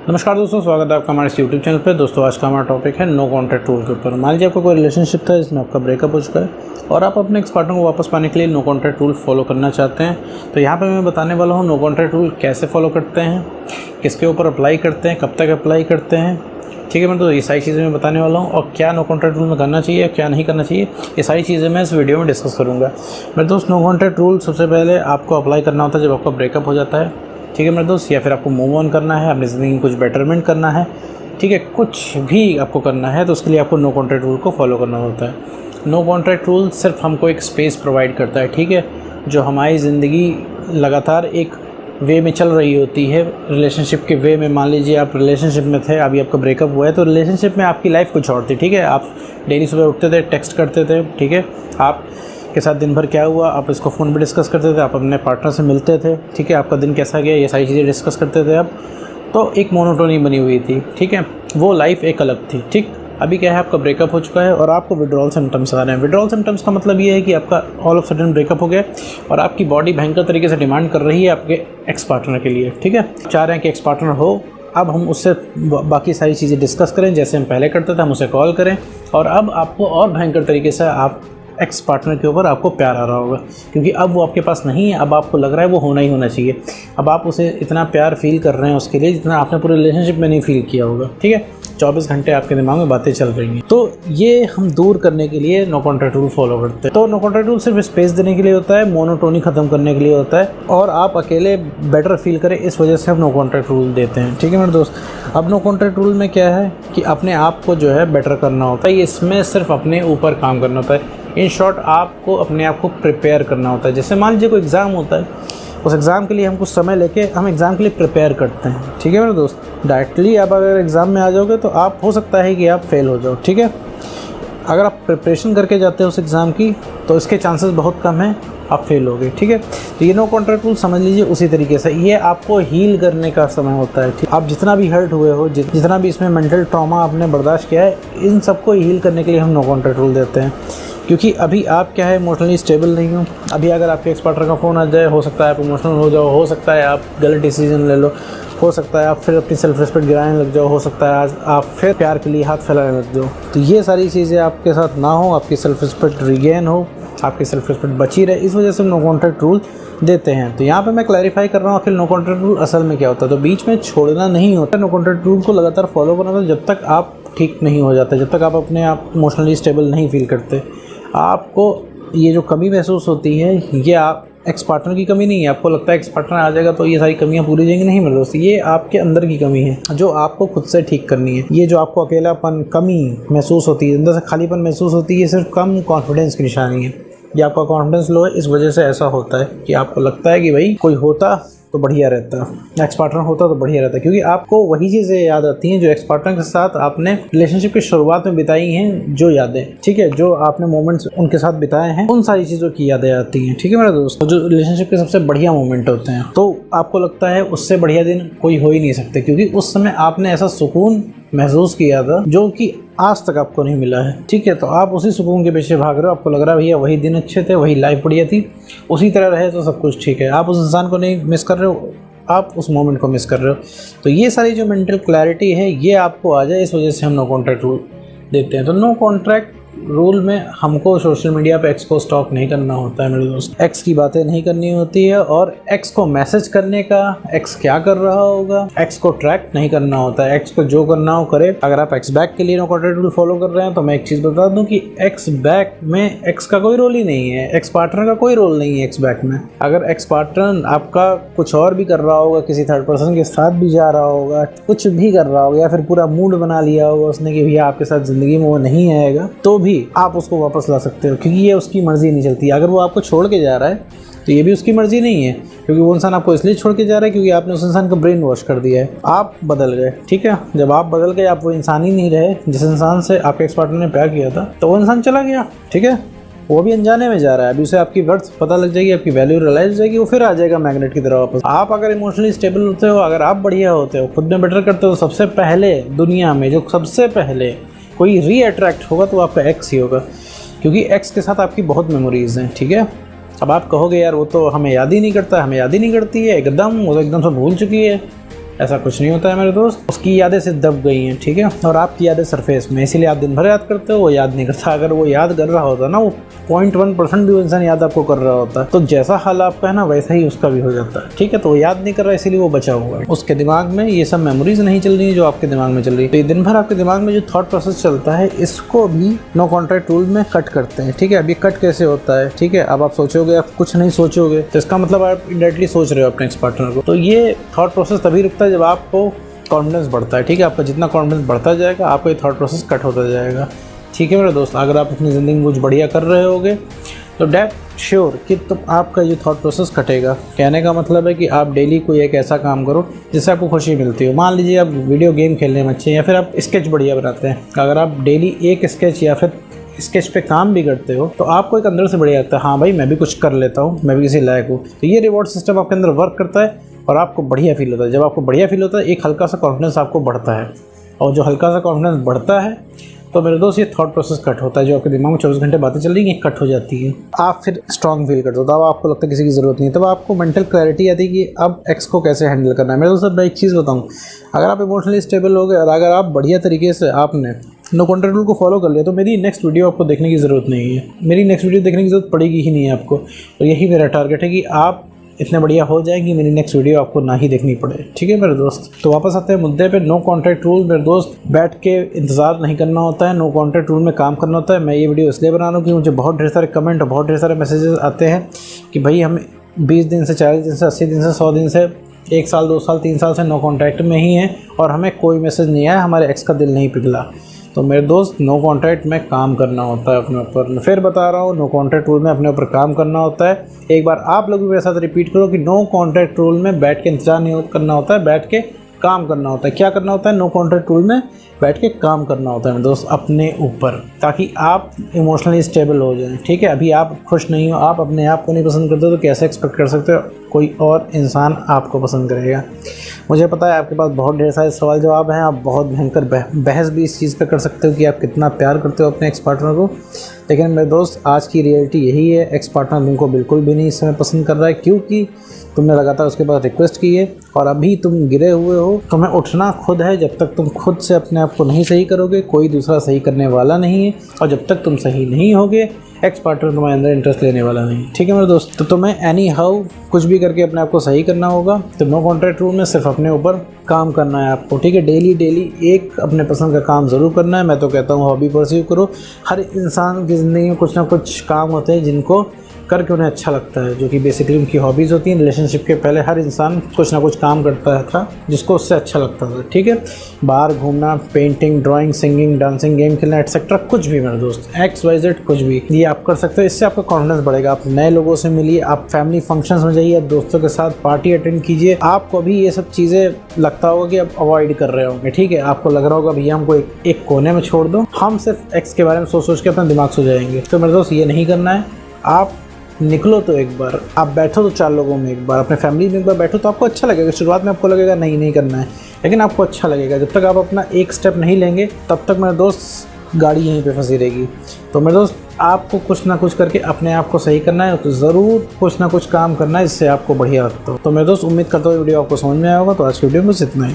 नमस्कार दोस्तों, स्वागत है आपका हमारे इस यूट्यूब चैनल पे। दोस्तों आज का हमारा टॉपिक है नो कॉन्टैक्ट रूल के ऊपर। मान लीजिए आपका कोई रिलेशनशिप था जिसमें आपका ब्रेकअप हो चुका है और आप अपने एक्स पार्टनर को वापस पाने के लिए नो कॉन्टैक्ट रूल फॉलो करना चाहते हैं। तो यहाँ पे मैं बताने वाला हूँ नो कॉन्टैक्ट रूल कैसे फॉलो करते हैं, किसके ऊपर अप्लाई करते हैं, कब तक अप्लाई करते हैं। ठीक है, मैं तो ये सारी चीज़ें मैं बताने वाला हूँ और क्या नो कॉन्टैक्ट रूल में करना चाहिए, क्या नहीं करना चाहिए, ये सारी चीज़ें मैं इस वीडियो में डिस्कस करूँगा। मेरे दोस्त, नो कॉन्टैक्ट रूल सबसे पहले आपको अप्लाई करना होता है जब आपका ब्रेकअप हो जाता है। ठीक है मेरे दोस्त, या फिर आपको मूव ऑन करना है, अपनी ज़िंदगी में कुछ बेटरमेंट करना है। ठीक है, कुछ भी आपको करना है तो उसके लिए आपको नो कॉन्टैक्ट रूल को फॉलो करना होता है। नो कॉन्टैक्ट रूल सिर्फ हमको एक स्पेस प्रोवाइड करता है, ठीक है, जो हमारी ज़िंदगी लगातार एक वे में चल रही होती है। रिलेशनशिप के वे में, मान लीजिए आप रिलेशनशिप में थे, अभी आपका ब्रेकअप हुआ है, तो रिलेशनशिप में आपकी लाइफ कुछ और थी। ठीक है, आप डेली सुबह उठते थे, टेक्स्ट करते थे, ठीक है, आप के साथ दिन भर क्या हुआ आप इसको फ़ोन पे डिस्कस करते थे, आप अपने पार्टनर से मिलते थे, ठीक है, आपका दिन कैसा गया, ये सारी चीज़ें डिस्कस करते थे। अब तो एक मोनोटोनी बनी हुई थी, ठीक है, वो लाइफ एक अलग थी। ठीक, अभी क्या है, आपका ब्रेकअप हो चुका है और आपको विड्रॉल सिम्टम्स आ रहे हैं। विड्रॉल सिम्टम्स का मतलब ये है कि आपका ऑल ऑफ सडन ब्रेकअप हो गया और आपकी बॉडी भयंकर तरीके से डिमांड कर रही है आपके एक्स पार्टनर के लिए। ठीक है, चाह रहे हैं कि एक्स पार्टनर हो, अब हम उससे बाकी सारी चीज़ें डिस्कस करें जैसे हम पहले करते थे, हम उसे कॉल करें। और अब आपको और भयंकर तरीके से आप एक्स पार्टनर के ऊपर आपको प्यार आ रहा होगा, क्योंकि अब वो आपके पास नहीं है। अब आपको लग रहा है वो होना ही होना चाहिए। अब आप उसे इतना प्यार फील कर रहे हैं उसके लिए जितना आपने पूरे रिलेशनशिप में नहीं फील किया होगा। ठीक है, 24 घंटे आपके दिमाग में बातें चल रही हैं। तो ये हम दूर करने के लिए नो कॉन्टैक्ट रूल फॉलो करते हैं। तो नो कॉन्टैक्ट रूल सिर्फ स्पेस देने के लिए होता है, मोनोटोनी ख़त्म करने के लिए होता है और आप अकेले बेटर फील करें, इस वजह से हम नो कॉन्टैक्ट रूल देते हैं। ठीक है मेरे दोस्त, अब नो कॉन्टैक्ट रूल में क्या है कि अपने आप को जो है बेटर करना होता है। इसमें सिर्फ अपने ऊपर काम करना होता है। इन शॉर्ट, आपको अपने आप को प्रिपेयर करना होता है। जैसे मान लीजिए कोई एग्ज़ाम होता है, उस एग्ज़ाम के लिए हम कुछ समय लेके हम एग्ज़ाम के लिए प्रिपेयर करते हैं। ठीक है मेरे दोस्त, डायरेक्टली आप अगर एग्ज़ाम में आ जाओगे तो आप हो सकता है कि आप फेल हो जाओ। ठीक है, अगर आप प्रिपरेशन करके जाते हो उस एग्ज़ाम की तो इसके चांसेस बहुत कम हैं आप फेल हो गए। ठीक है, तो ये नो कॉन्टैक्ट रूल समझ लीजिए उसी तरीके से ये आपको हील करने का समय होता है। ठीक, आप जितना भी हर्ट हुए हो, जितना भी इसमें मेंटल ट्रॉमा आपने बर्दाश्त किया है, इन सबको हील करने के लिए हम नो कॉन्टैक्ट रूल देते हैं। क्योंकि अभी आप क्या है, इमोशनली स्टेबल नहीं हो। अभी अगर आपके एक्स पार्टनर का फ़ोन आ जाए, हो सकता है आप इमोशनल हो जाओ, हो सकता है आप गलत डिसीजन ले लो, हो सकता है आप फिर अपनी सेल्फ रिस्पेक्ट गिराने लग जाओ, हो सकता है आज आप फिर प्यार के लिए हाथ फैलाने लग जाओ। तो ये सारी चीज़ें आपके साथ ना हो, आपकी सेल्फ रिस्पेक्ट रिगेन हो, आपकी सेल्फ रिस्पेक्ट बची रहे, इस वजह से नो कॉन्टैक्ट रूल देते हैं। तो यहाँ पे मैं क्लैरिफाई कर रहा हूँ आखिर नो कॉन्टैक्ट रूल असल में क्या होता है। तो बीच में छोड़ना नहीं होता, नो कॉन्टैक्ट रूल को लगातार फॉलो करना होता है जब तक आप ठीक नहीं हो जाते, जब तक आप अपने आप इमोशनली स्टेबल नहीं फील करते। आपको ये जो कमी महसूस होती है, ये आप एक्स पार्टनर की कमी नहीं है। आपको लगता है एक्स पार्टनर आ जाएगा तो ये सारी कमियां पूरी जाएंगी, नहीं मेरे दोस्त, ये आपके अंदर की कमी है जो आपको खुद से ठीक करनी है। ये जो आपको अकेलापन, कमी महसूस होती है, अंदर से खालीपन महसूस होती है, ये सिर्फ कम कॉन्फिडेंस की निशानी है। ये आपका कॉन्फिडेंस लो है, इस वजह से ऐसा होता है कि आपको लगता है कि भाई कोई होता तो बढ़िया रहता, एक्स पार्टनर होता तो बढ़िया रहता, क्योंकि आपको वही चीज़ें याद आती हैं जो एक्स पार्टनर के साथ आपने रिलेशनशिप की शुरुआत में बिताई हैं, जो यादें, ठीक है, जो आपने मोमेंट्स उनके साथ बिताए हैं, उन सारी चीज़ों की यादें आती हैं। ठीक है मेरे दोस्त, जो रिलेशनशिप के सबसे बढ़िया मोमेंट होते हैं, तो आपको लगता है उससे बढ़िया दिन कोई हो ही नहीं सकते, क्योंकि उस समय आपने ऐसा सुकून महसूस किया था जो कि आज तक आपको नहीं मिला है। ठीक है, तो आप उसी सुकून के पीछे भाग रहे हो, आपको लग रहा है भैया वही दिन अच्छे थे, वही लाइफ बढ़िया थी, उसी तरह रहे तो सब कुछ ठीक है। आप उस इंसान को नहीं मिस कर रहे हो, आप उस मोमेंट को मिस कर रहे हो। तो ये सारी जो मेंटल क्लैरिटी है ये आपको आ जाए, इस वजह से हम नो कॉन्टैक्ट रूल देते हैं। तो नो कॉन्ट्रैक्ट रूल में हमको सोशल मीडिया पे एक्स को स्टॉक नहीं करना होता है मेरे दोस्त, एक्स की बातें नहीं करनी होती है और एक्स को मैसेज करने का, एक्स क्या कर रहा होगा, एक्स को ट्रैक नहीं करना होता है। एक्स को जो करना हो करे। अगर आप एक्स बैक के लिए नो कॉन्टैक्ट रूल फॉलो कर रहे हैं तो मैं एक चीज़ बता दूं कि एक्स बैक में एक्स का कोई रोल ही नहीं है, एक्स पार्टनर का कोई रोल नहीं है एक्स बैक में। अगर एक्स पार्टनर आपका कुछ और भी कर रहा होगा, किसी थर्ड पर्सन के साथ भी जा रहा होगा, कुछ भी कर रहा होगा, या फिर पूरा मूड बना लिया होगा उसने कि भैया आपके साथ ज़िंदगी में वो नहीं आएगा, तो भी आप उसको वापस ला सकते हो, क्योंकि ये उसकी मर्जी नहीं चलती। अगर वो आपको छोड़ के जा रहा है तो ये भी उसकी मर्जी नहीं है, क्योंकि वो इंसान आपको इसलिए छोड़ के जा रहा है क्योंकि आपने उस इंसान का ब्रेन वॉश कर दिया है, आप बदल गए। ठीक है, जब आप बदल गए, आप वो इंसान ही नहीं रहे जिस इंसान से आपके एक्स पार्टनर ने प्यार किया था, तो वो इंसान चला गया। ठीक है, वो भी अनजाने में जा रहा है। अभी उसे आपकी वर्थ पता लग जाएगी, आपकी वैल्यू रियलाइज हो जाएगी, वो फिर आ जाएगा मैग्नेट की तरह वापस। आप अगर इमोशनली स्टेबल होते हो, अगर आप बढ़िया होते हो, खुद में बेटर करते हो, सबसे पहले दुनिया में जो सबसे पहले कोई री-अट्रैक्ट होगा तो आपका एक्स ही होगा, क्योंकि एक्स के साथ आपकी बहुत मेमोरीज़ हैं। ठीक है, अब आप कहोगे यार वो तो हमें याद ही नहीं करता, हमें याद ही नहीं करती है, एकदम वो तो एकदम से भूल चुकी है। ऐसा कुछ नहीं होता है मेरे दोस्त। उसकी यादें सिर्फ दब गई हैं, ठीक है, और आपकी यादें सरफेस में, इसीलिए आप दिन भर याद करते हो, वो याद नहीं करता। अगर वो याद कर रहा होता ना, वो 0.1% भी वो इंसान याद आपको कर रहा होता, तो जैसा हाल आपका है ना वैसा ही उसका भी हो जाता है, ठीक है। तो वो याद नहीं कर रहा, इसीलिए वो बचा हुआ है। उसके दिमाग में ये सब मेमोरीज नहीं चल रही है जो आपके दिमाग में चल रही है। तो ये दिन भर आपके दिमाग में जो थॉट प्रोसेस चलता है, इसको भी नो कॉन्टैक्ट टूल में कट करते हैं, ठीक है। अभी कट कैसे होता है, ठीक है। अब आप सोचोगे, आप कुछ नहीं सोचोगे, तो इसका मतलब आप इंडायरेक्टली सोच रहे हो अपने एक्स पार्टनर को। तो ये थॉट प्रोसेस तभी रुकता है जब आपको कॉन्फिडेंस बढ़ता है, ठीक है। आपका जितना कॉन्फिडेंस बढ़ता जाएगा, आपका ये थॉट प्रोसेस कट होता जाएगा, ठीक है मेरे दोस्त। अगर आप अपनी ज़िंदगी में कुछ बढ़िया कर रहे होगे तो डेट श्योर कि तो आपका ये थॉट प्रोसेस कटेगा। कहने का मतलब है कि आप डेली कोई एक ऐसा काम करो जिससे आपको खुशी मिलती हो। मान लीजिए आप वीडियो गेम खेलने में अच्छे हैं, या फिर आप स्केच बढ़िया बनाते हैं। अगर आप डेली एक स्केच या फिर स्केच पे काम भी करते हो, तो आपको एक अंदर से बढ़िया लगता है, हाँ भाई मैं भी कुछ कर लेता हूँ, मैं भी किसी लायक हूँ। तो ये रिवॉर्ड सिस्टम आपके अंदर वर्क करता है और आपको बढ़िया फील होता है। जब आपको बढ़िया फील होता है, एक हल्का सा कॉन्फिडेंस आपको बढ़ता है, और जो हल्का सा कॉन्फिडेंस बढ़ता है, तो मेरे दोस्त ये थॉट प्रोसेस कट होता है। जो आपके दिमाग में 24 घंटे बातें चल रही हैं, कट हो जाती है। आप फिर स्ट्रॉन्ग फील करते हो, तब आपको लगता है किसी की ज़रूरत नहीं है, तब आपको मेंटल क्लैरिटी आती है कि अब एक्स को कैसे हैंडल करना है। मेरे दोस्त मैं एक चीज़ बताऊँ, अगर आप इमोशनली स्टेबल हो गए और अगर आप बढ़िया तरीके से आपने नो कॉन्टैक्ट रूल को फॉलो कर लिया, तो मेरी नेक्स्ट वीडियो आपको देखने की ज़रूरत नहीं है। मेरी नेक्स्ट वीडियो देखने की ज़रूरत पड़ेगी ही नहीं है आपको। और यही मेरा टारगेट है कि आप इतने बढ़िया हो जाएंगे, मेरी नेक्स्ट वीडियो आपको ना ही देखनी पड़े, ठीक है मेरे दोस्त। तो वापस आते हैं मुद्दे पे। नो कॉन्टैक्ट रूल मेरे दोस्त बैठ के इंतज़ार नहीं करना होता है, नो कॉन्टैक्ट रूल में काम करना होता है। मैं ये वीडियो इसलिए बना रहा हूँ कि मुझे बहुत ढेर सारे कमेंट और बहुत ढेर सारे मैसेजेस आते हैं कि भाई हम 20 दिन से 40 दिन से 80 दिन से 100 दिन से 1 साल 2 साल 3 साल से नो कॉन्टैक्ट में ही हैं और हमें कोई मैसेज नहीं आया, हमारे एक्स का दिल नहीं पिघला। तो मेरे दोस्त नो कॉन्टैक्ट में काम करना होता है अपने ऊपर। मैं फिर बता रहा हूँ, नो कॉन्टैक्ट रूल में अपने ऊपर काम करना होता है। एक बार आप लोग भी मेरे साथ रिपीट करो कि नो कॉन्टैक्ट रूल में बैठ के इंतजार नहीं करना होता है, बैठ के काम करना होता है। क्या करना होता है? नो कॉन्टैक्ट रूल में बैठ के काम करना होता है मेरे दोस्त अपने ऊपर, ताकि आप इमोशनली स्टेबल हो जाएं, ठीक है। अभी आप खुश नहीं हो, आप अपने आप को नहीं पसंद करते, तो कैसे एक्सपेक्ट कर सकते हो कोई और इंसान आपको पसंद करेगा। मुझे पता है आपके पास बहुत ढेर सारे सवाल जवाब हैं, आप बहुत भयंकर बहस भी इस चीज़ पे कर सकते हो कि आप कितना प्यार करते हो अपने एक्स पार्टनर को। लेकिन मेरे दोस्त आज की रियलिटी यही है, एक्स पार्टनर तुमको बिल्कुल भी नहीं इस समय पसंद कर रहा है, क्योंकि तुमने लगातार उसके पास रिक्वेस्ट की है और अभी तुम गिरे हुए हो। तुम्हें उठना खुद है। जब तक तुम खुद से अपने आप को नहीं सही करोगे, कोई दूसरा सही करने वाला नहीं है, और जब तक तुम सही नहीं होगे, एक्स पार्टनर तुम्हारे अंदर इंटरेस्ट लेने वाला नहीं, ठीक है मेरे दोस्त। तो तुम्हें एनी हाउ कुछ भी करके अपने आप को सही करना होगा। तो नो कॉन्टैक्ट रूल में सिर्फ अपने ऊपर काम करना है आपको, ठीक है। डेली एक अपने पसंद का काम ज़रूर करना है। मैं तो कहता हूँ हॉबी परस्यू करो। हर इंसान की ज़िंदगी में कुछ ना कुछ काम होते हैं जिनको करके उन्हें अच्छा लगता है, जो कि बेसिकली उनकी हॉबीज़ होती हैं। रिलेशनशिप के पहले हर इंसान कुछ ना कुछ काम करता था जिसको उससे अच्छा लगता था, ठीक है। बाहर घूमना, painting, drawing, singing, dancing, game खेलना, एक्सेट्रा, कुछ भी मेरे दोस्त, XYZ कुछ भी, ये आप कर सकते हो। इससे आपका कॉन्फिडेंस बढ़ेगा। आप नए लोगों से मिलिए, आप फैमिली फंक्शंस में जाइए, दोस्तों के साथ पार्टी अटेंड कीजिए। आपको अभी ये सब चीज़ें लगता होगा कि आप अवॉइड कर रहे होंगे, ठीक है। आपको लग रहा होगा भैया हमको एक कोने में छोड़ दो, हम सिर्फ एक्स के बारे में सोच के अपना दिमाग सो जाएंगे। तो मेरे दोस्त ये नहीं करना है। आप निकलो तो एक बार, आप बैठो तो 4 लोगों में एक बार, अपने फैमिली में एक बार बैठो तो आपको अच्छा लगेगा। शुरुआत में आपको लगेगा नहीं करना है, लेकिन आपको अच्छा लगेगा। जब तक आप अपना एक स्टेप नहीं लेंगे, तब तक मेरे दोस्त गाड़ी यहीं पे फंसी रहेगी। तो मेरे दोस्त आपको कुछ ना कुछ करके अपने आप को सही करना है, तो ज़रूर कुछ ना कुछ काम करना है जिससे आपको बढ़िया लगता हो। तो मेरे दोस्त उम्मीद करता हूँ वीडियो आपको समझ में आया होगा। तो आज की वीडियो में बस इतना ही।